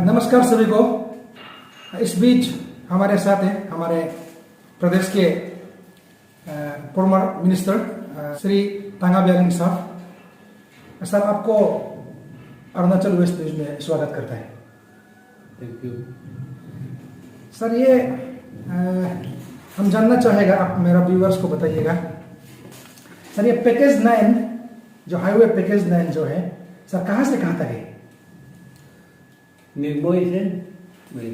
नमस्कार सभी को। इस बीच हमारे साथ हैं हमारे प्रदेश के फॉर्मर मिनिस्टर श्री तांगा ब्यालिंग साहब। सर, आपको अरुणाचल वेस्ट न्यूज में स्वागत करता है। थैंक यू सर, ये हम जानना चाहेगा, आप मेरा व्यूअर्स को बताइएगा सर, ये पैकेज 9 जो हाईवे पैकेज 9 जो है सर, कहाँ से कहाँ तक है? निर्मोही से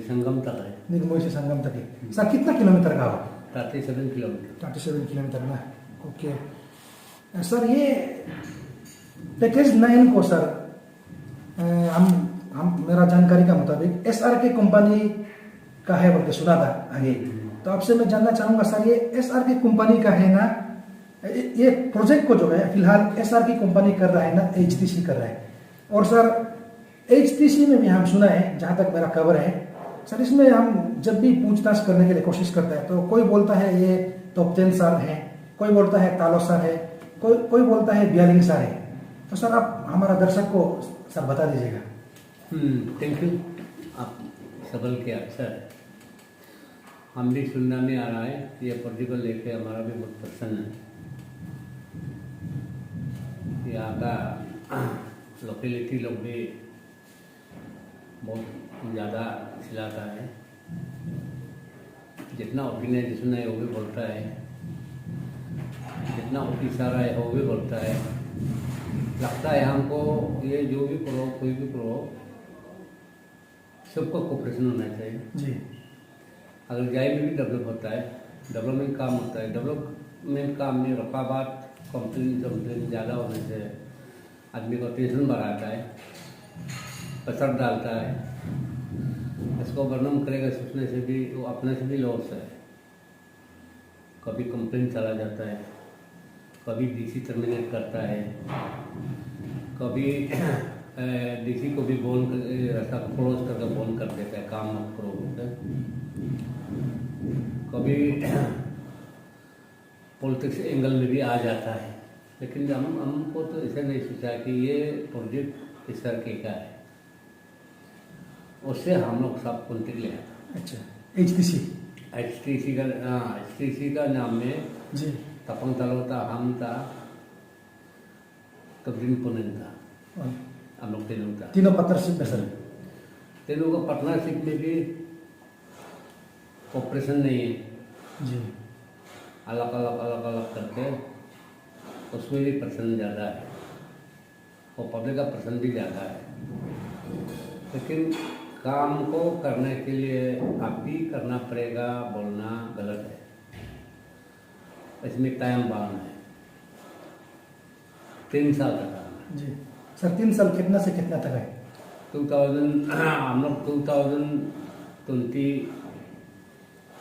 संगम तक है। निर्मोही से संगम तक है सर। कितना किलोमीटर का होगा? 37 किलोमीटर। 37 किलोमीटर ना। ओके सर, ये पैकेज 9 को सर हम मेरा जानकारी का मुताबिक SRK कंपनी का है बोलते सुना था आगे। तो आपसे मैं जानना चाहूँगा सर, ये SRK कंपनी का है ना? ये प्रोजेक्ट को जो है फिलहाल SRK कंपनी कर रहा है ना, HTC कर रहा है? और सर HTC में भी हम सुना है, जहाँ तक मेरा खबर है सर, इसमें हम जब भी पूछताछ करने के लिए कोशिश करते हैं तो कोई बोलता है ये तोपचेन सर है, कोई बोलता है तालो सर है, कोई बोलता है ब्यालिंग सर है। तो सर आप हमारा दर्शक को सर बता दीजिएगा। थैंक यू, आप सवाल किया। अच्छा है, हम भी सुनने में आ रहा है, ये प्रोजेक्ट को लेके हमारा भी बहुत प्रसन्न है। यहाँ का लोकेलिटी लोग भी बहुत ज़्यादा चिल्लाता है, जितना ऑर्गेनाइजेशन है वो भी बोलता है, जितना ऑफिसर है वो भी बोलता है। लगता है हमको ये जो भी करो, कोई भी करो, सबको कोऑपरेशन होना चाहिए जी। अगर जाए में भी डेवलप होता है, डेवलपमेंट काम होता है। डेवलपमेंट काम में रफाबाद कंप्लेन ज़्यादा होने से आदमी को टेंशन बढ़ाता है, असर डालता है। इसको वर्णन करेगा सोचने से भी, वो अपने से भी लॉस है। कभी कंप्लेन चला जाता है, कभी DC टर्मिनेट करता है, कभी DC को भी बोन रास्ता क्लोज करके बोन कर देता है, काम मत करो बोलते। कभी पॉलिटिक्स एंगल में भी आ जाता है। लेकिन हमको तो ऐसा नहीं सोचा कि ये प्रोजेक्ट इस तरह का है, उससे हम लोग सब कॉन्टेक्ट लिया। अच्छा, HTC का नाम में जी। तपंग तालो था, हम था, कब्रिन पुनन था, हम लोग तीनों पार्टनरशिप में सर। तीनों का पार्टनरशिप में भी ऑपरेशन नहीं है जी। अलग अलग करके, उसमें भी पर्सन ज़्यादा है और पब्लिक का पर्सन भी ज़्यादा है। लेकिन काम को करने के लिए आप भी करना पड़ेगा, बोलना गलत है। इसमें टाइम बाउंड है, 3 साल का काम है जी सर। 3 साल कितना से कितना तक है? हम लोग 2020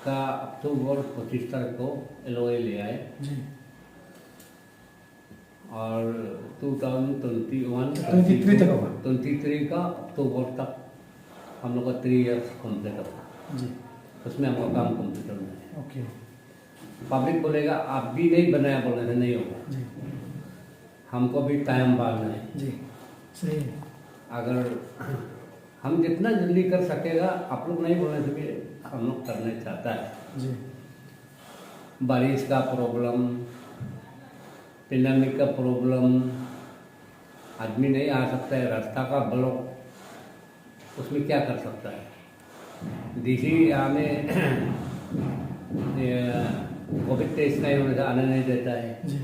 का अक्टूबर 25 तारीख को LOA ले आए जी। और 23 तक होगा। 23 का अक्टूबर तक हम लोग का 3 इयर्स कम्प्लीट होगा जी। उसमें हमका काम कम्प्लीट होना है। ओके पब्लिक बोलेगा आप भी नहीं बनाया, बोलने से नहीं होगा जी। हमको भी टाइम बांधना है जी, सही है। अगर हम जितना जल्दी कर सकेगा, आप लोग नहीं बोलने से भी हम लोग करना चाहता है। जी। बारिश का प्रॉब्लम, पेंडेमिक का प्रॉब्लम, आदमी नहीं आ सकता है, रास्ता का ब्लॉक, उसमें क्या कर सकता है? DC हमें कोविड टेस्ट नहीं होने से आने नहीं देता है जी।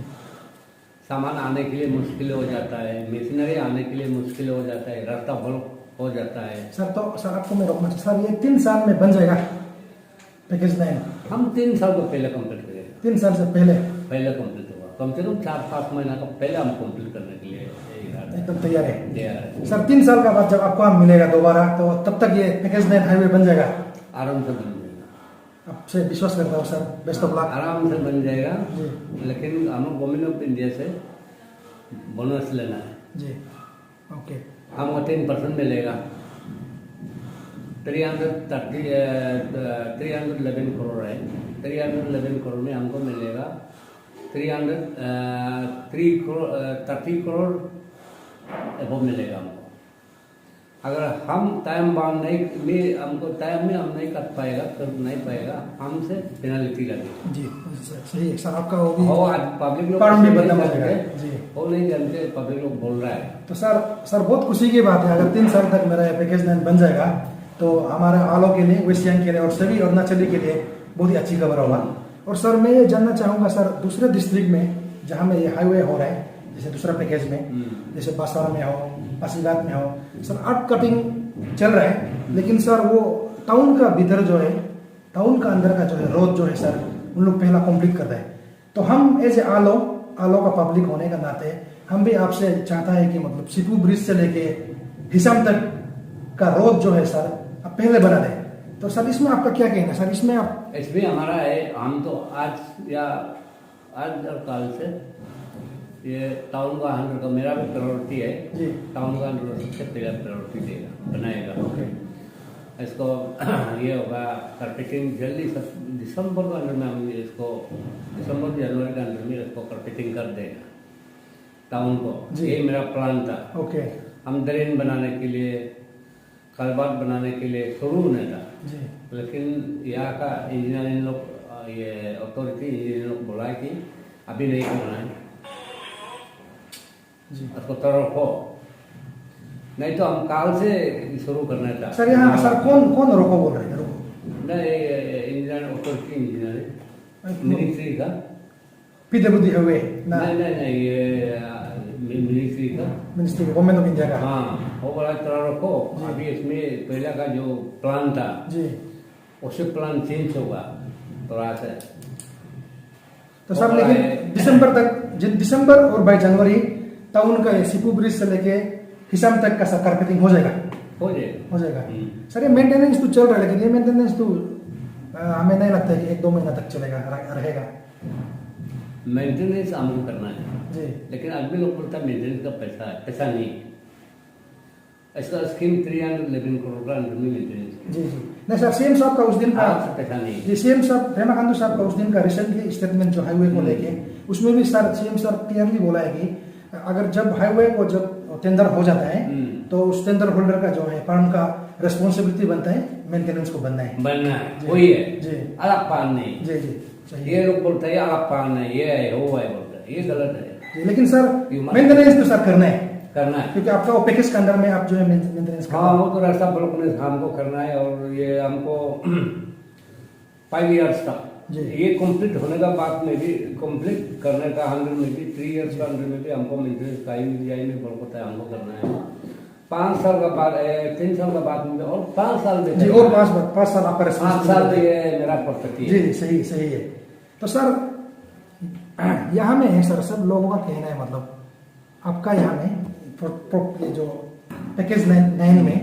सामान आने के लिए मुश्किल हो जाता है, मशीनरी आने के लिए मुश्किल हो जाता है, रास्ता ब्लॉक हो जाता है। सर तो सर आपको मैं रोकना सर, ये 3 साल में बन जाएगा पैकेज 9? हम 3 साल को पहले कंप्लीट करेंगे। 3 साल से पहले कंप्लीट होगा, कम से कम 4-5 महीना का पहले हम कंप्लीट करने के लिए एकदम तैयार है है। सर। 3 साल का बाद जब आपको काम मिलेगा दोबारा, तो तब तक ये पैकेज 9 हाईवे बन जाएगा? आराम से बन जाएगा, आपसे विश्वास करता हूँ सर। Best of luck. आराम से बन जाएगा जी। लेकिन हमें गवर्नमेंट ऑफ इंडिया से बोनस लेना है जी। ओके। हमको 10% मिलेगा। 311 करोड़ है, 311 करोड़ में हमको मिलेगा 30 करोड़ एबव मिलेगा हमको। अगर हम टाइम बाउंड नहीं में हमको टाइम में हम नहीं कर नहीं पाएगा, हमसे पेनल्टी लगेगी। जी सही है सर, आपका वो भी हो आज पब्लिक लोग कारण भी नहीं बदनाम हो जानते, जाएगा। जी वो नहीं जानते, पब्लिक लोग बोल रहा है। तो सर बहुत खुशी की बात है, अगर 3 साल तक मेरा पैकेज 9 बन जाएगा तो हमारे आलो के लिए, वेस्ट सियांग के लिए और सभी अरुणाचली के लिए बहुत ही अच्छी खबर होगा। और सर मैं ये जानना चाहूँगा सर, दूसरे डिस्ट्रिक्ट में जहाँ में ये हाईवे हो रहा है, जैसे दूसरा पैकेज में, जैसे बासार में हो, पासीघाट में हो, सर आर्ट कटिंग चल रहा है, लेकिन सर वो टाउन का भीतर जो है, टाउन का अंदर का जो है रोड जो है सर, उन लोग पहला कंप्लीट कर रहे हैं। तो हम एज ए आलो का पब्लिक होने का नाते हम भी आपसे चाहता है कि मतलब सिपू ब्रिज से लेके हिसाम तक का रोड जो है सर आप पहले बना दें। तो सर इसमें आपका क्या कहना है सर, इसमें आप? इसमें हमारा है, हम तो आज और कल से ये टाउन का 100 का मेरा भी प्रायोरिटी है जी। टाउन का 100 सबसे पहला प्रायोरिटी देगा, बनाएगा। ओके इसको ये होगा कार्पेटिंग जल्दी, सब दिसंबर के अंदर में हम इसको, दिसंबर जनवरी के अंदर में इसको कार्पेटिंग कर देगा टाउन को। जी। ये मेरा प्लान था। ओके हम ड्रेन बनाने के लिए, कलबात बनाने के लिए शुरू नहीं था, जी लेकिन यहाँ का इंजीनियर लोग, ये अथॉरिटी इंजीनियर लोग बोला कि अभी नहीं करना है, जी उसको तरफ हो, नहीं तो हम काल से शुरू करना था। सर यहाँ सर कौन रोको बोल रहे हैं? रोको नहीं, इंजीनियर अथॉरिटी इंजीनियर मिनिस्ट्री का, पीडब्ल्यूडी हाईवे ना? नहीं ये मिनिस्ट्री का, मिनिस्ट्री गवर्नमेंट ऑफ इंडिया का? हाँ, वो बड़ा तरह रखो। अभी इसमें पहले का जो प्लान था जी। उससे प्लान चेंज होगा थोड़ा सा। तो सर लेकिन दिसंबर और बाई जनवरी टाउन का सिपू ब्रिज से लेके हिसाम तक का सर कार्पेटिंग हो जाएगा? हो जाएगा। सर ये मेंटेनेंस तो चल रहा है, लेकिन ये मेंटेनेंस तो हमें नहीं लगता है कि 1-2 महीना तक चलेगा, रहेगा। मेंटेनेंस हमको करना है जी। लेकिन आदमी लोग बोलता है मेंटेनेंस का पैसा नहीं है। इसका स्कीम 311 करोड़ का अंदर में मेंटेनेंस। जी जी नहीं सर, सीएम साहब का उस दिन का पैसा नहीं जी, सीएम साहब पेमा खांडू साहब का उस दिन का रिसेंटली स्टेटमेंट जो हाईवे को लेके, उसमें भी सर सीएम सर क्लियरली बोला है कि अगर जब हाईवे को जब टेंडर हो जाता है तो उस टेंडर होल्डर का जो है फर्म का रिस्पॉन्सिबिलिटी बनता है मेंटेनेंस को बनना है। वही है जी। अलग पान नहीं। जी जी सही ये लोग बोलते हैं अलग पान है, ये है वो है, बोलते हैं, ये गलत है जी। लेकिन सर मेंटेनेंस तो सर करना है क्योंकि आपका वो पैकेज के अंदर में आप जो है मेंटेनेंस करना हाँ, वो तो रास्ता ब्लॉक में हमको करना है। और ये हमको 5 इयर्स तक ये कंप्लीट होने का बाद में भी, कंप्लीट करने का 100 में भी, 3 इयर्स का 100 में भी हमको मेंटेनेंस का ही मिल जाए में बोलता है हमको करना है। 5 साल का बाद, 3 साल का बाद में और 5 साल में जी, और 5 साल आपका 5 साल में ये मेरा प्रॉपर्टी है। जी सही है। तो सर यहाँ में है सर, सब लोगों का कहना है, मतलब आपका यहाँ में ये जो पैकेज 9 में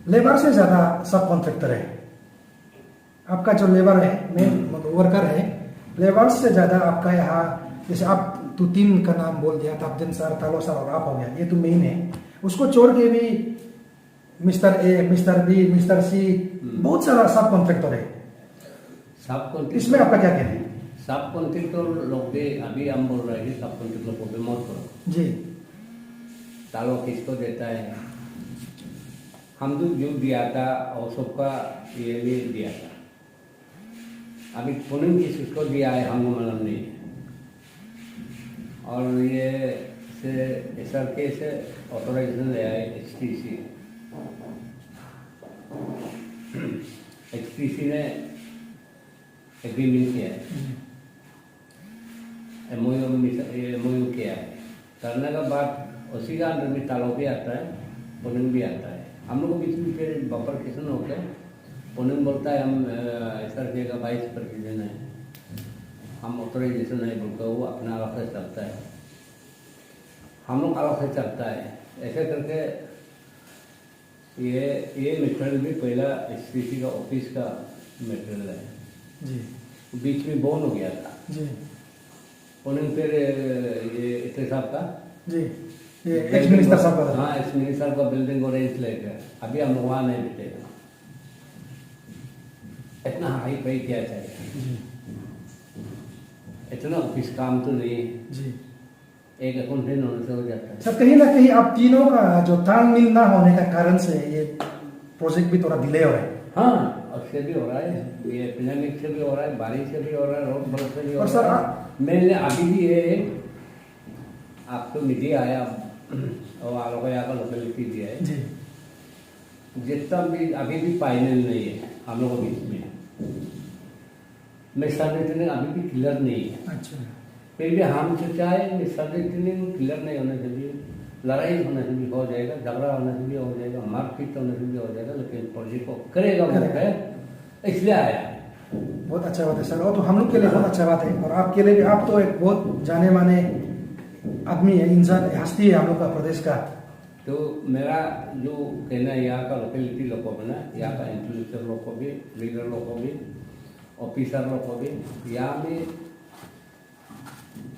लेबर से ज़्यादा सब कॉन्ट्रैक्टर है। आपका जो लेबर है, मेन वर्कर है, लेबर से ज़्यादा आपका यहाँ, जैसे आप तो 3 का नाम बोल दिया, तापजन सर, तालो सर और आप हो गया, ये तो मेन है। उसको छोड़ के भी mister A, mister B, mister C, बहुत सारा सब कॉन्ट्रैक्टर है। इसमें आपका क्या कहना है? सब कॉन्ट्रैक्टर लोग भी अभी हम बोल रहे हैं, सब कॉन्ट्रैक्टर को भी मत करो जी। तालो किसको देता है? हम जो दिया था और सबका ये भी दिया था, अभी पुनम किसको दिया है हमको मालूम नहीं है। और ये से SRK से ऑथोराइजेशन ले आए HTC ने एग्रीमेंट किया है, MOU किया है। करने के बाद उसी का अंदर में तालाब भी आता है, पुनम भी आता है। हम लोग बीच में बफर किसन होते हैं। पुनम बोलता है हम SRK का वाइस प्रेसिडेंट है, हम ऑथोराइजेशन नहीं बोलते, वो अपना अलग से चलता है, हम लोग अलग से चलता है। ऐसे करके ये मटेरियल भी पहला HTC का ऑफिस का मटेरियल है जी। बीच में बॉन्ड हो गया था जी। पुनम फिर ये इतने साहब का जी, ये एक्स मिनिस्टर साहब का। हाँ, एक्स मिनिस्टर का बिल्डिंग और रेंज लेकर अभी हम वहाँ नहीं बिटेगा। इतना हाई फाई क्या चाहिए? इतना ऑफिस काम तो नहीं जी। एक अकाउंटेंट होने से हो जाता है। सर कहीं ना कहीं आप तीनों का जो तालमेल ना होने का कारण से ये प्रोजेक्ट भी थोड़ा डिले हो रहा है। हाँ, उससे भी हो रहा है, ये एपिडेमिक से भी हो रहा है, बारिश से भी हो रहा है, रोड बरस से भी हो और रहा सर है। मैंने अभी भी ये आपको मीडिया आया और आलोक यहाँ का लोकेलिटी दिया है जी जितना भी अभी भी फाइनल नहीं है हम लोगों के बीच में। मैं सर्विटनिंग अभी भी क्लियर नहीं है। अच्छा फिर भी हम सोचा है सर्विटनिंग क्लियर नहीं होने से भी, लड़ाई होने से भी हो जाएगा, झगड़ा होने से भी हो जाएगा, मारपीट होने से भी हो जाएगा, लेकिन प्रोजेक्ट को करेगा वो है, इसलिए आया। बहुत अच्छा बात है सर, और तो हम लोग के लिए बहुत अच्छा बात है और आपके लिए भी। आप तो एक बहुत जाने माने आदमी है, इंसान हस्ती है हम लोग का प्रदेश का। तो मेरा जो कहना है यहाँ का लोकेलिटी लोगों को ना, यहाँ का इंटेलेक्चुअल लोग को भी, लीडर लोग को भी, ऑफिसर लोग को भी, यहाँ में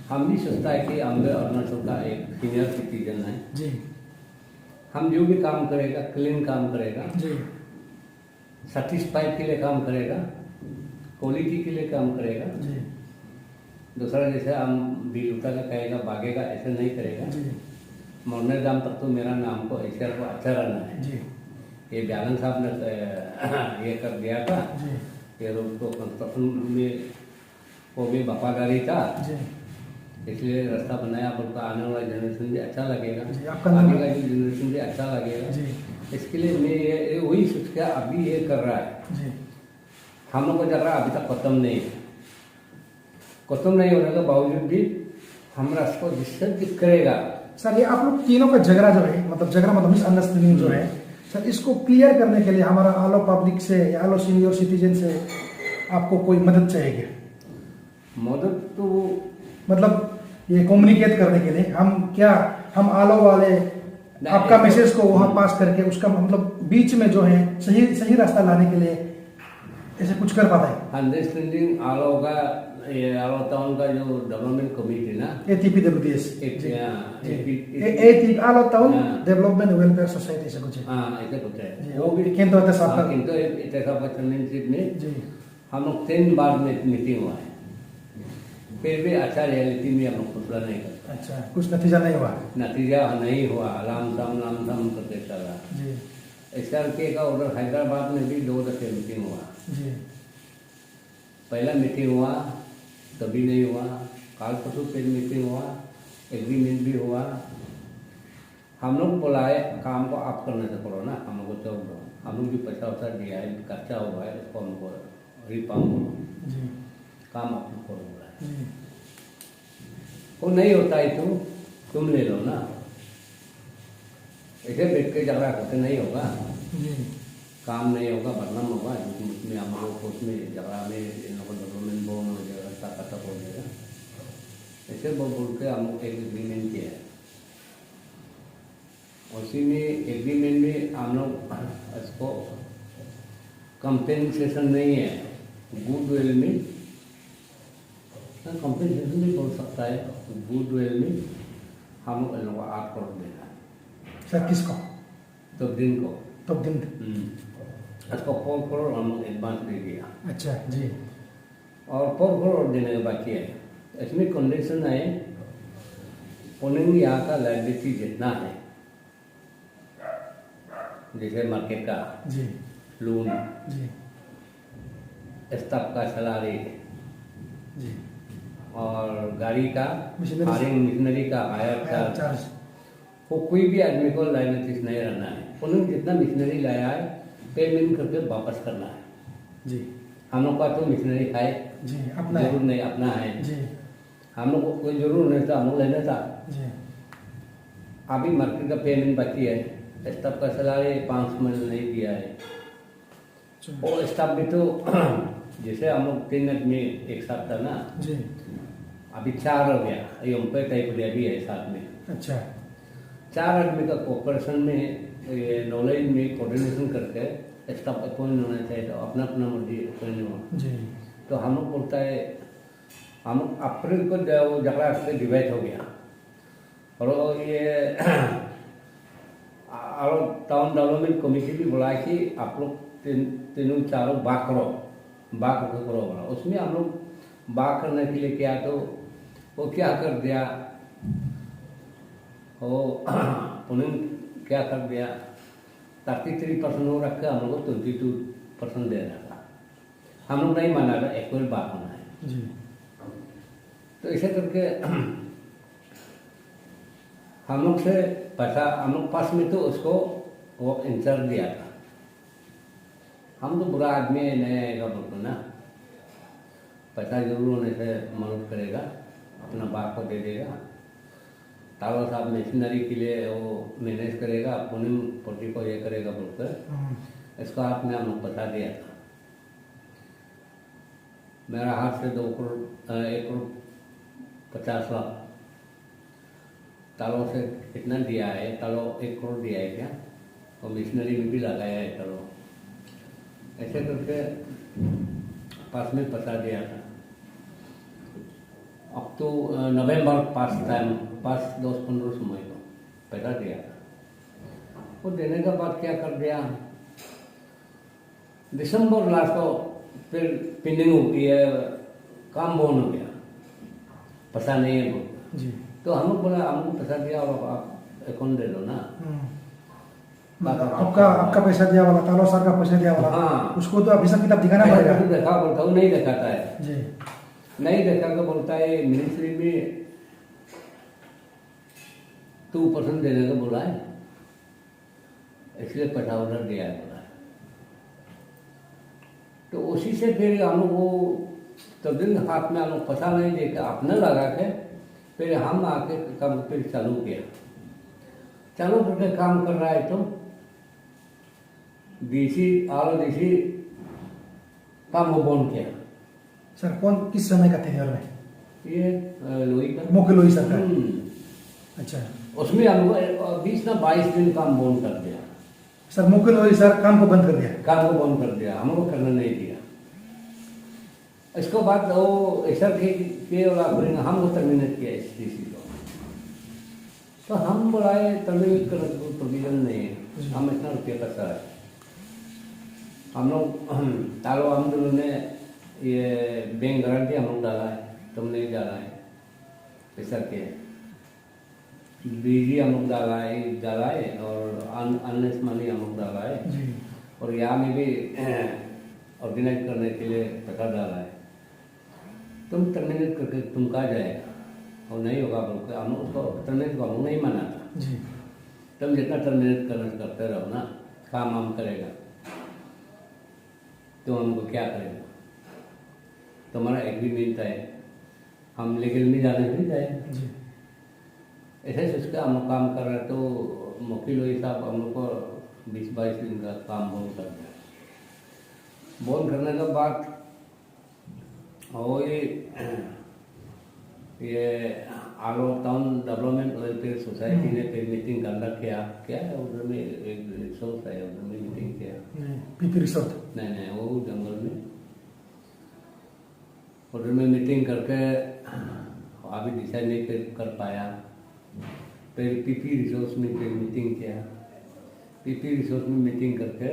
हम भी सोचता है कि हम अरुणाचल का एक सीनियर सिटीजन है जी। हम जो भी काम करेगा क्लीन काम करेगा जी सेटिस्फाइड के लिए काम करेगा, क्वालिटी के लिए काम करेगा जी दूसरा जैसे हम बिल उठा का कहेगा भागेगा ऐसे नहीं करेगा। जी मरने दाम तक तो मेरा नाम को ऐसे को अच्छा रहना है। जी ये ब्यालन साहब ने ये कर दिया था, जी ये रोड को कंस्ट्रक्शन में वो भी वफादारी था, जी इसलिए रास्ता बनाया। बोलता आने वाला जनरेशन भी अच्छा लगेगा, जी, आपका नाम आगे का जनरेशन भी अच्छा लगेगा। जी इसके लिए मैं ये वही सोच के अभी ये कर रहा है। जी हम लोग को झगड़ा अभी तक खत्म नहीं है, खत्म नहीं होने के बावजूद भी हम रास्ते को जिससे दिक करेगा। सर ये आप लोग तीनों का झगड़ा जो है, मतलब झगड़ा मतलब मिसअंडरस्टैंडिंग जो है सर, इसको क्लियर करने के लिए हमारा आलो पब्लिक से या आलो सीनियर सिटीजन से आपको कोई मदद चाहिए क्या? मदद तो मतलब ये कम्युनिकेट करने के लिए हम आलो वाले आपका मैसेज को वहां पास करके उसका मतलब बीच में जो है सही रास्ता लाने के लिए ऐसे कुछ कर पाता है? अंडरस्टैंडिंग आलो का, ये आलो टाउन का जो डेवलपमेंट कमेटी ना, ATPWDS आलो टाउन डेवलपमेंट वेलफेयर सोसाइटी से कुछ है। ऐसे कुछ है, जी, वो भी किंतु ऐसा साफ कर- किंतु इतना चैंपियनशिप में जी हम लोग 3 बार में मीटिंग हुआ है, फिर भी अच्छा रियलिटी में हम लोग फैसला नहीं करते। अच्छा, कुछ नतीजा नहीं हुआ? नतीजा नहीं हुआ, लाम धाम करके चला। जी SRK का ऑर्डर हैदराबाद में भी 2 दफे मीटिंग हुआ। जी पहला मीटिंग हुआ तभी नहीं हुआ, काल परसों फिर मीटिंग हुआ, एग्रीमेंट भी हुआ। हम लोग बोलाए काम को आप करने से करो ना, हम लोग को चल दो, हम लोग भी पैसा वैसा दिया है, खर्चा हुआ है, उसको हमको रिपाम करो, जी काम आप लोग करो बोला है। जी वो नहीं होता है तो तुम ले लो ना, ऐसे बैठ के झगड़ा करके नहीं होगा, जी काम नहीं होगा, बदनाम होगा। उसमें हम लोग को उसमें झगड़ा में इन लोगों को डेवलपमेंट बोन हो जाएगा, रास्ता खत्म हो जाएगा, ऐसे बोल के हम लोग एक एग्रीमेंट किया है। उसी में एग्रीमेंट में हम लोग इसको कंपेंसेशन नहीं है, गुडविल में कंपेंसेशन भी बोल सकता है, गुडविल में हम लोग इन लोगों को 8 करोड़ देना है सर। किसको? तो दिन को तो दिन इसको 4 करोड़ हम लोग एडवांस दे दिया। अच्छा जी और 4 करोड़ देने के बाकी है। इसमें कंडीशन है पुलिंग यहाँ का लाइबिलिटी जितना है, जैसे मार्केट का जी लोन, जी स्टाफ का सैलरी जी और गाड़ी का Machinery- हायरिंग मशीनरी का हायर चार्ज, चार्ज वो कोई भी आदमी को लाइबिलिटीज नहीं रहना है। पुलिंग जितना मशीनरी लाया है पेमेंट करके वापस करना है। जी हम लोग का तो मशीनरी खाए जी अपना जरूर है। नहीं, अपना है। जी हम लोग को कोई जरूर नहीं था, हम लोग लेना था। जी अभी मार्केट का पेमेंट बाकी है, स्टाफ का सैलरी 5 महीने नहीं दिया है। और स्टाफ भी तो जैसे हम लोग 3 आदमी एक साथ था ना, जी अभी 4 हो गया, ये पे टाइप भी है साथ में। अच्छा 4 आदमी का कोऑपरेशन में, नॉलेज में कोऑर्डिनेशन करके स्टाफ अपॉइंट होना चाहिए, तो अपना अपना मर्जी अपॉइंट हुआ। जी तो हम लोग बोलता है हम अप्रैल को वो झगड़ा से डिवाइड हो गया और ये और टाउन डेवलपमेंट कमेटी भी बोला कि आप लोग तीनों चारों बाग करो बोला। उसमें हम लोग बाग करने के लिए क्या, तो वो क्या कर दिया, और उन्होंने क्या कर दिया, 33% वो रख के हम लोग को 22% दे रहा था। हम लोग नहीं माना था, एक्चुअल बात होना है जी। तो इसे करके हम लोग से पैसा, हम लोग पास में तो उसको वो इंचार्ज दिया था। हम तो बुरा आदमी है, नहीं आएगा बोलते ना, पैसा जरूर होने से मदद करेगा, अपना बाप को दे देगा। तारो साहब मशीनरी के लिए वो मैनेज करेगा, पुनिंग पोटी को ये करेगा बोलकर इसको हाथ में हम लोग बता दिया था। मेरा हाथ से 2 करोड़ 1 करोड़ 50 लाख तालों से कितना दिया है, तालो 1 करोड़ दिया है क्या, और मशीनरी में भी लगाया है तालो, ऐसे करके पास में पता दिया था। अब तो नवंबर पास 10-15 समय को पैसा दिया था। वो देने के बाद क्या कर दिया, दिसंबर लास्ट को फिर पिंडिंग हो गई है, काम बंद हो गया, पैसा नहीं है वो जी। तो हम लोग बोला हमको पैसा दिया और आप अकाउंट दे दो ना। आपका पैसा दिया वाला, तालो सर का पैसा दिया वाला, हाँ, उसको तो हिसाब किताब दिखाना पड़ेगा। देखा बोलता हूँ, नहीं दिखाता है जी। नहीं देखा तो बोलता है मिनिस्ट्री में 2% देने को बोला है, इसलिए पैसा उधर दिया है बोला है। तो उसी से फिर हम लोग वो तब दिन हाथ में हम लोग पैसा नहीं देकर अपने लगा के फिर हम आके काम फिर चालू किया। चालू करके काम कर रहा है तो डीसी काम वो बंद किया। सर कौन किस समय का थे में? ये लोही का मुख्य लोही सर का। अच्छा, उसमें हम लोग 20 दिन काम बंद कर दिया। सर मुख्य लोही सर काम को बंद कर दिया? काम को बंद कर दिया, हमको करने नहीं दिया। इसके बाद वो सर के और हमको टर्मिनेट किया इस डीसी को। तो हम बोलाए टर्मिनेट करने को प्रोविजन नहीं है, हम इतना रुपया पैसा है। हम लोग तालो हम दोनों ने ये बैंक गारंटी हम लोग डाला है, तुम नहीं डाला है पैसा के, बीजी हम लोग डाला है और अनलेस मनी हम लोग डाला है जी। और यहाँ में भी ऑर्गेनाइज करने के लिए पैसा डाला है। तुम टर्मिनेट करके तुम कहा जाएगा और नहीं होगा बोलकर हम उसको टर्मिनेट को नहीं माना था जी। तुम जितना टर्मिनेट करते रहो ना, काम हम करेगा तो हमको क्या करेगा, तुम्हारा एग्रीमेंट है, हम लीगल में जाने भी जाएगा। जी। ऐसे सोच के हम लोग काम कर रहे तो वकील वही साहब हम लोग को 20-22 दिन का काम बंद कर दिया। बंद करने के बाद और ये आलो टाउन डेवलपमेंट वेलफेयर सोसाइटी ने फिर मीटिंग कंडक्ट किया। क्या है उधर में एक रिसोर्ट है, उधर में मीटिंग किया। PP resort? नहीं वो जंगल में, उधर में मीटिंग करके अभी डिसाइड नहीं कर पाया। फिर पीपी रिसोर्स में फिर मीटिंग किया। पीपी रिसोर्स में मीटिंग करके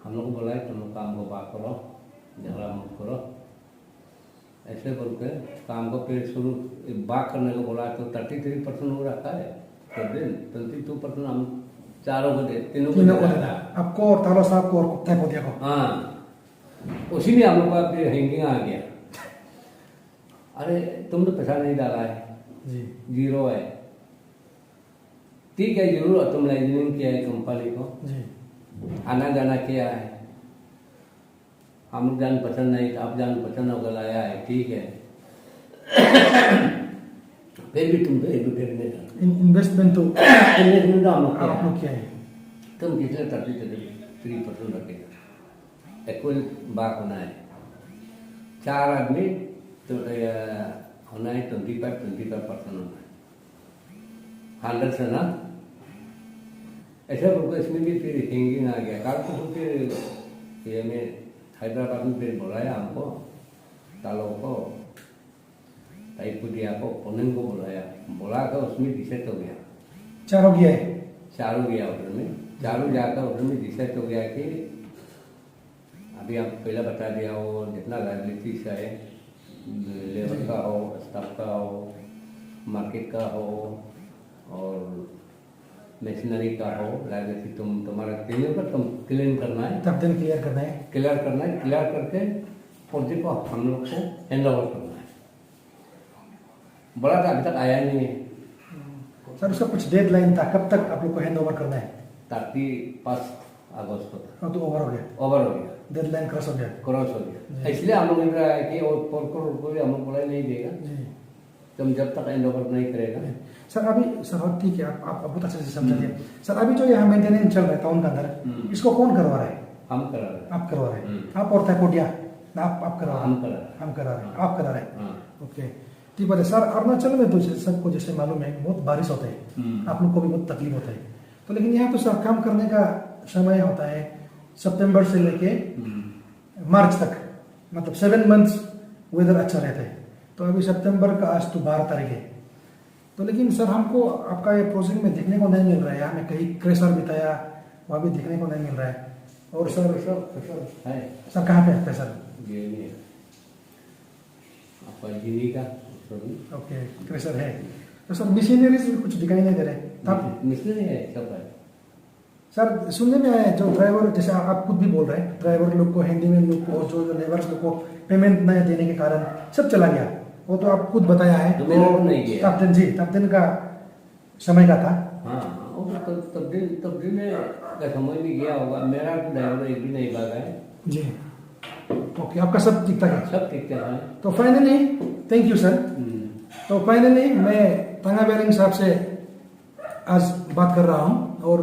हम लोग को बोला है तुम लोग काम को बात करो, झगड़ा मत करो, ऐसे बोल के काम को फिर शुरू बात करने को बोला। तो 33% हो रखा है तो दिन 22% हम चारों को तीनों को देता है, आपको और तालो साहब को और कुत्ते पोतिया को। हाँ, उसी में हम लोग का फिर हैंगिंग आ गया। अरे तुमने पैसा नहीं डाला है जी, 0 है, ठीक है जरूर तुम लाइजनिंग किया है कंपनी को जी, आना जाना किया है, हम लोग जान पसंद नहीं, आप जान पसंद होकर लाया है, ठीक है। फिर भी तुम तो इन्वेस्टमेंट तो इन्वेस्टमेंट आप लोग किया है, तुम कितने 33% रखेगा, एक्वल बात होना है। 4 आदमी तो होना है 25% होना है 100 से ना। ऐसा बोलकर इसमें भी फिर हैंगिंग आ गया। कल तो फिर ये में हैदराबाद में फिर बुलाया हमको, तालों को, टाइपुटिया को, पुनिंग को बुला कर उसमें डिसाइड हो गया। चारों गया है? चारों गया उधर में, चारों जाकर उधर में डिसाइड हो गया कि अभी आप पहले बता दिया हो जितना लाइबिलिटीज है, लेबर का हो, स्टाफ का हो, मार्केट का हो और मशीनरी का हो, जैसे तुम्हारा क्लीनिंग पर तुम क्लीन करना है, तब दिन क्लियर करना है, क्लियर करके प्रोजेक्ट को हम लोग को हैंड ओवर करना है। बड़ा था, अभी तक आया नहीं है सर। उसका कुछ डेडलाइन था, कब तक आप लोग को हैंड ओवर करना है? 31 अगस्त तक। तो ओवर हो गया, डेडलाइन क्रॉस हो गया। इसलिए हम लोग रहा है कि और 4 करोड़ रुपये हम लोग बोला नहीं देगा तुम जब तक हैंड ओवर नहीं करेगा। सर अभी सर ठीक है, आप बहुत अच्छे से समझा दिया सर। अभी जो यहाँ मेंटेनेंस चल रहा है टाउन के अंदर, इसको कौन करवा रहा है? हम करा रहे हैं। आप करवा रहे हैं? आप और थैकोडिया आप करवा रहे हैं? हम करा रहे हैं, आप करा रहे हैं। ओके ठीक है सर। अरुणाचल में तो सबको जैसे मालूम है बहुत बारिश होता है, आप लोग को भी बहुत तकलीफ होता है, तो लेकिन यहाँ तो सर काम करने का समय होता है सितंबर से लेके मार्च तक, मतलब 7 मंथ्स वेदर अच्छा रहता है। तो अभी सितंबर का आज तो 12 तारीख है, तो लेकिन सर हमको आपका ये प्रोजेक्ट में देखने को नहीं मिल रहा है। हमें कहीं क्रेशर बिताया, वहाँ भी देखने को नहीं मिल रहा है। और सर है सर कहाँ पे है सर? ये नहीं है आपका गिनी का। ओके क्रेशर है, तो सर मशीनरीज भी कुछ दिखाई नहीं दे रहे। तब मशीनरी है सब है सर। सुनने में आया है जो ड्राइवर, जैसे आप खुद भी बोल रहे हैं, ड्राइवर लोग को, हैंडीमैन लोग को, जो लेबर्स लोग को पेमेंट नहीं देने के कारण सब चला गया। वो तो आप खुद बताया है। तब दिन का समय का था। हाँ, तब्दील में का समझ में गया होगा। मेरा ड्राइवर एक भी नहीं भागा है जी। ओके, आपका सब ठीक ठाक है? सब ठीक ठाक है। तो फाइनली थैंक यू सर। तो फाइनली मैं तांगा बेरिंग साहब से आज बात कर रहा हूँ, और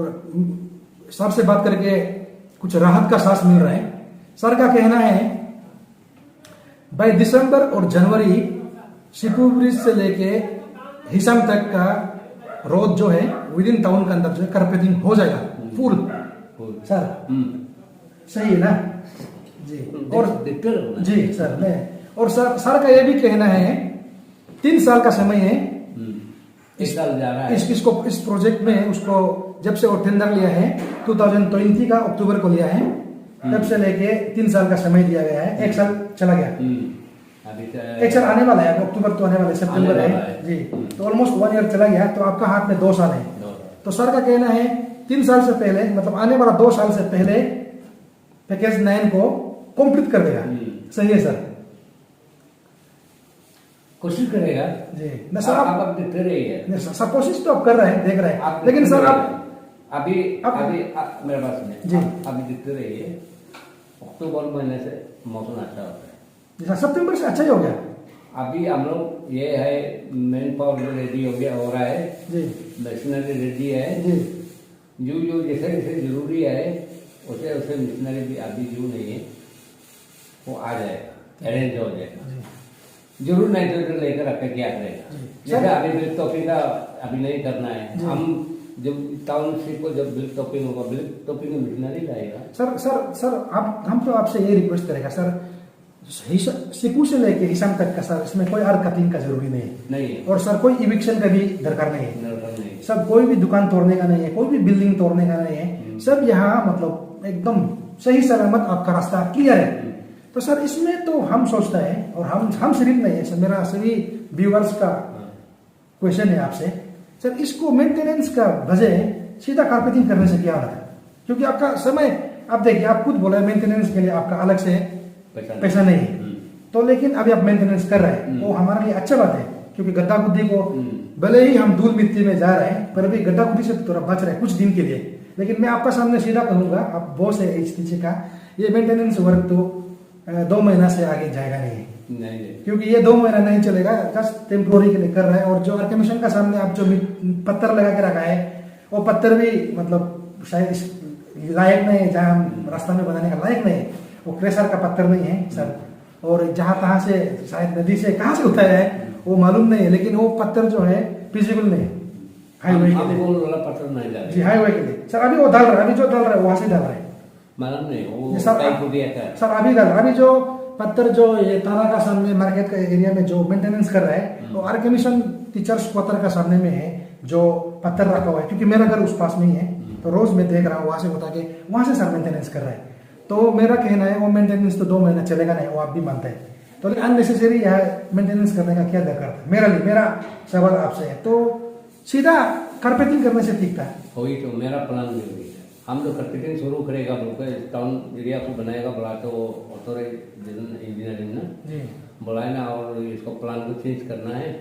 सर से बात करके कुछ राहत का सांस मिल रहा है। सर का कहना है बाय दिसंबर और जनवरी शिपू ब्रिज से लेके हिसाम तक का रोड जो है विद इन टाउन के अंदर जो है कारपेटिंग हो जाएगा फुल। सर सही है ना जी? और जी सर मैं, और सर का ये भी कहना है 3 साल का समय है। इस साल जा रहा है इस प्रोजेक्ट में उसको जब से वो टेंडर लिया है 2020 का अक्टूबर को लिया है, तब से लेके 3 साल का समय दिया गया है। 1 साल चला गया, अभी 1 साल आने वाला है, अक्टूबर तो आने वाला है, सितंबर है जी। तो ऑलमोस्ट 1 ईयर चला गया, तो आपका हाथ में 2 साल है। तो सर का कहना है 3 साल से पहले, मतलब आने वाला 2 साल से पहले पैकेज 9 को कंप्लीट कर देगा। सही है सर? कोशिश करेगा जी। न सर आप देखते रहिए। सर कोशिश तो आप कर रहे हैं, देख रहे हैं, लेकिन सर आप अभी मेरे पास में जी अभी देखते रहिए। अक्टूबर महीने से मौसम अच्छा होता है। जैसा सितंबर से अच्छा ही हो गया। अभी हम लोग ये है मैन पावर रेडी हो रहा है जी, मशीनरी रेडी है जी। जो जैसे जैसे जरूरी है उसे उसे मशीनरी भी अभी जो नहीं है वो आ जाएगा, अरेंज हो जाएगा। जरूर नहीं तो इधर लेकर आपका क्या करेगा। जैसे अभी बिल्क टॉपिंग का अभी नहीं करना है, हम जब टाउनशिप को जब बिल्क टॉपिंग होगा, बिल्क टॉपिंग में मशीनरी लाएगा। सर आप, हम तो आपसे ये रिक्वेस्ट करेगा सर, सिपू से लेके हिसाम तक का सर इसमें कोई अर्थ कटिंग का जरूरी नहीं है। और सर कोई इविक्शन का भी दरकार नहीं है। सब कोई भी दुकान तोड़ने का नहीं है, कोई भी बिल्डिंग तोड़ने का नहीं है। सब यहाँ मतलब एकदम सही सलामत आपका रास्ता क्लियर है। तो सर इसमें तो हम सोचते हैं, और हम सिर्फ नहीं है सर, मेरा सभी व्यूअर्स का क्वेश्चन है आपसे सर, इसको मेंटेनेंस का बजाय सीधा कारपेटिंग करने से क्या होता है? क्योंकि आपका समय, आप देखिए, आप खुद बोला मेंटेनेंस के लिए आपका अलग से पैसा नहीं है, तो लेकिन अभी आप मेंटेनेंस कर रहे हैं, वो हमारे लिए अच्छा बात है। क्योंकि गड्ढा गुड्डी को भले ही हम धूल मिट्टी में जा रहे हैं, पर अभी गड्ढा गुड्डी से थोड़ा बच रहे हैं कुछ दिन के लिए। लेकिन मैं आपका सामने सीधा कहूंगा, आप बॉस है इस चीज का, ये मेंटेनेंस वर्क तो 2 महीना से आगे जाएगा नहीं, क्योंकि ये 2 महीना नहीं चलेगा, जस्ट टेम्पोररी के लिए कर रहा है। और जो आर्केमिशन का सामने आप जो पत्थर लगा के रखा है, वो पत्थर भी मतलब शायद लायक नहीं है, जहाँ हम रास्ता में बनाने का लायक नहीं है, वो क्रेशर का पत्थर नहीं है सर। और जहाँ तहाँ से शायद नदी से कहाँ से उठाया है वो मालूम नहीं है, लेकिन वो पत्थर जो है फिजिबल नहीं है हाईवे के लिए। पत्थर नहीं डाल जी, हाईवे के लिए सर अभी वो डाल रहा है, अभी जो डाल रहा है वहां से डाल रहा है मालूम नहीं वो सर अभी डाल रहा है। अभी जो पत्थर जो ये तारा का सामने मार्केट का एरिया में जो मेंटेनेंस कर रहा है, वो आर्केमिशन टीचर्स क्वार्टर का सामने में है जो पत्थर रखा हुआ है। क्योंकि मेरा घर उस पास में ही है, तो रोज मैं देख रहा हूँ वहां से बता के, वहां से सर मेंटेनेंस कर रहा है। तो मेरा कहना है वो मेंटेनेंस तो 2 महीना चलेगा नहीं, वो आप भी मानते हैं। तो अननेसेसरी यहाँ मेंटेनेंस करने का क्या दरकार था? मेरा सवाल आपसे है। तो सीधा कारपेटिंग करने से ठीक था। वही तो मेरा प्लान भी वही है। हम तो कारपेटिंग शुरू करेगा बोलकर टाउन एरिया को बनाएगा बोला तो ऑथोराइज इंजीनियरिंग ना जी बोला है ना, और इसको प्लान को चेंज करना है।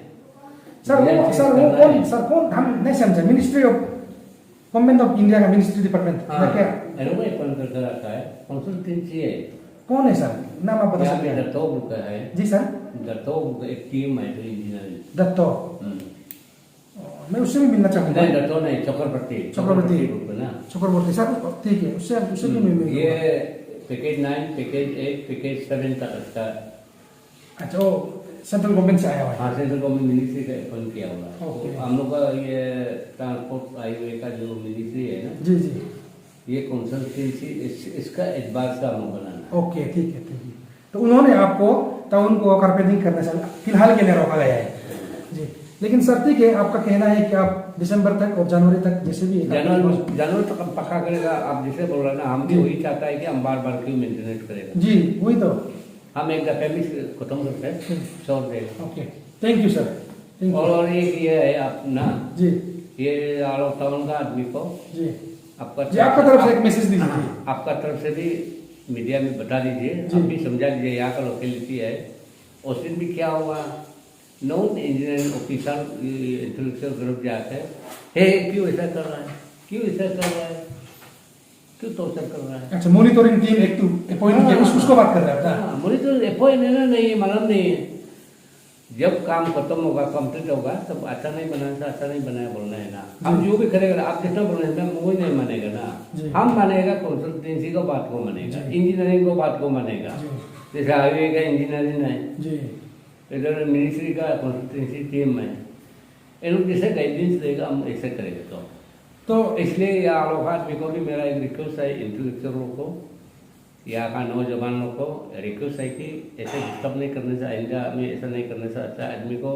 सर कौन हम नहीं समझे? Ministry of government of India का मिनिस्ट्री डिपार्टमेंट क्या? एनोवे अपन करके रखा है, कंसल्टेंसी है। कौन है सर? नाम आप बता सकते हैं? दत्तो का है जी सर। दत्तो एक टीम है तो इंजीनियरिंग दत्तो, मैं उससे भी मिलना चाहूँगा। नहीं दत्तो नहीं, चक्रवर्ती ग्रुप है ना। चक्रवर्ती सर ठीक है, उससे भी मैं मिलूंगा। ये पैकेज 9 पैकेज 8 पैकेज 7 तक इसका। अच्छा वो सेंट्रल गवर्नमेंट से आया हुआ है? हाँ सेंट्रल गवर्नमेंट मिनिस्ट्री का अपॉइंट किया हुआ है। ओके। हम लोग का ये ट्रांसपोर्ट हाईवे का जो मिनिस्ट्री है ना, जी जी ये कंसल्टेंसी इसका एडवांस का हम लोग बनाना है। ओके ठीक है। तो उन्होंने आपको टाउन को कारपेटिंग करने से फिलहाल के लिए रोका गया है जी। लेकिन सर ठीक है, आपका कहना है कि आप दिसंबर तक और जनवरी तक जैसे भी जनवरी तक हम पक्का करेगा। आप जैसे बोल रहे हैं ना, हम भी वही चाहता है कि हम बार बार क्यों मेंटेनेंस करेगा जी, वही तो हम एक दफे भी खत्म करते हैं छोड़ देगा। Okay thank you sir. Thank you. और एक ये है आप ना जी ये आलो टाउन का आदमी को जी आपका तरफ से एक मैसेज दीजिए। आपका तरफ से भी मीडिया में बता दीजिए, आप भी समझा दीजिए यहाँ का लोकेलिटी है। उस दिन भी क्या हुआ, non engineering officer intellectual group जाके हे क्यों ऐसा कर रहा है, क्यों ऐसा कर रहा है, क्यों टॉर्चर कर रहा है। अच्छा मॉनिटरिंग टीम एक अपॉइंट किया, उसको बात कर रहा था। मॉनिटरिंग अपॉइंट है ना, नहीं मालूम नहीं है। जब काम खत्म होगा कंप्लीट होगा तब अच्छा नहीं बनाया था, अच्छा नहीं बनाया बोलना है ना। हम जो भी करेगा आप जितना बोल रहे हैं वो नहीं मानेगा ना। हम मानेगा कंसल्टेंसी को बात को मानेगा, इंजीनियरिंग को बात को मानेगा। जैसे हाईवे का इंजीनियरिंग है जी, इधर मिनिस्ट्री का कंसल्टेंसी टीम है, इन लोग जैसे गाइडेंस देगा हम ऐसे करेंगे। तो इसलिए यहाँ आलोक आदमी को भी मेरा एक रिक्वेस्ट है, इंटेलेक्चुअलों को यहाँ का नौजवानों को रिक्वेस्ट है कि ऐसे डिस्टर्ब नहीं करने से, आइंदा में ऐसा नहीं करने से अच्छा है। आदमी को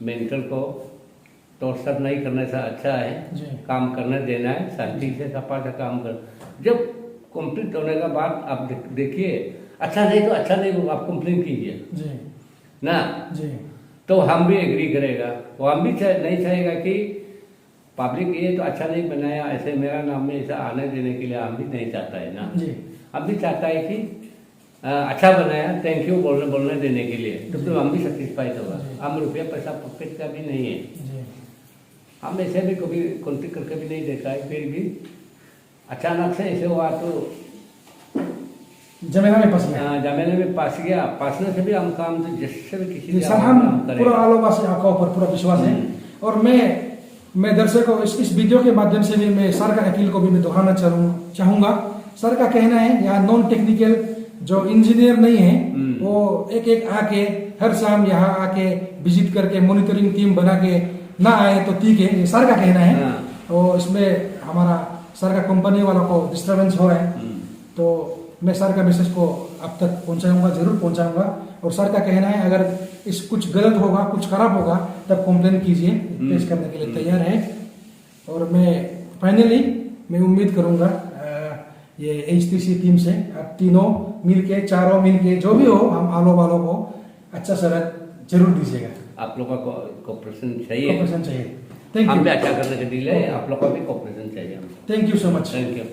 मेंटल को टॉर्चर नहीं करने से अच्छा है, काम करने देना है, शांति से सपा से काम कर। जब कंप्लीट होने के बाद आप देखिए अच्छा नहीं तो अच्छा नहीं होगा, आप कंप्लेन कीजिए ना जी। तो हम भी एग्री करेगा, वो हम भी नहीं चाहेगा कि पब्लिक ये तो अच्छा नहीं बनाया ऐसे मेरा नाम में ऐसा आने देने के लिए हम भी नहीं चाहता है ना जी। हम भी चाहता है कि अच्छा बनाया, थैंक यू बोलने देने के लिए, तो हम भी सेटिस्फाइड होगा। हम रुपया पैसा पॉकेट का भी नहीं है, हम ऐसे भी कभी कॉन्टेक्ट करके भी नहीं देखा है। फिर भी अचानक से ऐसे हुआ तो जमेला में फंस गया। जमेले में फंस गया, फंसने से भी हम काम तो जिससे भी किसी सर हम पूरा आलोवासी आपका ऊपर पूरा विश्वास है। और मैं दर्शकों को इस वीडियो के माध्यम से भी मैं सर का अपील को भी मैं दोहराना चाहूँगा। सर का कहना है यहाँ नॉन टेक्निकल जो इंजीनियर नहीं है वो एक आके हर शाम यहाँ आके विजिट करके मॉनिटरिंग टीम बना के ना आए तो ठीक है, ये सर का कहना है। और इसमें हमारा सर का कंपनी वालों को डिस्टर्बेंस हो रहा है, तो मैं सर का मैसेज को अब तक पहुंचाऊंगा, जरूर पहुंचाऊंगा। और सर का कहना है अगर इस कुछ गलत होगा, कुछ खराब होगा तब कंप्लेन कीजिए, पेश करने के लिए तैयार है। और मैं फाइनली मैं उम्मीद करूंगा ये HTC टीम से आप तीनों मिलके, चारों मिलके, जो भी हो, हम आलो वालों को अच्छा सड़क जरूर दीजिएगा। आप लोगों को कोऑपरेशन चाहिए, थैंक यू। हम भी अच्छा करने के लिए आप लोगों को भी कोऑपरेशन चाहिए। Thank you so much. Thank you.